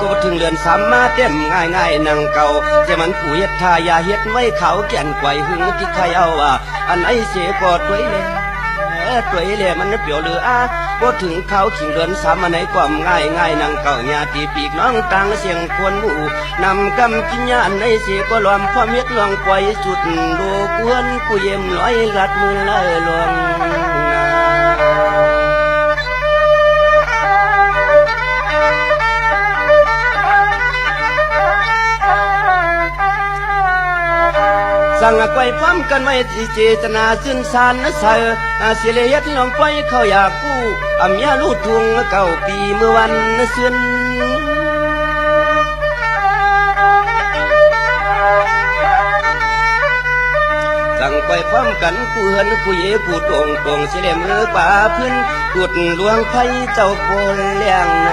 ก็ถึงเรือนสามมาเต็มง่ายๆนังเก่าแต่มันผู้เฮ็ดทายาเฮ็ดไว้เขาแก่นไกวหึงที่ใครเอาว่าอันไอเสียกอดไว้เลยตัวเล่มันเปรียวเหลือก็ถึงเขาขิงเรือนสามอันไหนความง่ายนังเก่าญาติปีกน้องต่างเสียงควรหมู่นำกำกินญาณในเสียก็ลอมความเฮ็ดลองไกวสุดดูกวนกูเยี่ยมร้อยรัดมือไล่ลวงสั่งไว้พร้อมกันไว้ที่เจตนาสิ้นสารนะเสอเสียเลยเฮ็ดลองไว้เขาอยากกู้เมียลูกทวงเก่าปีเมื่อวันเสื่อนสั่งไว้พร้อมกันผู้เฮือนผู้เย่ผู้ตรงเสียเลยมือป่าพื้นกุดหลวงไผ่เจ้าโกนเลี้ยงใน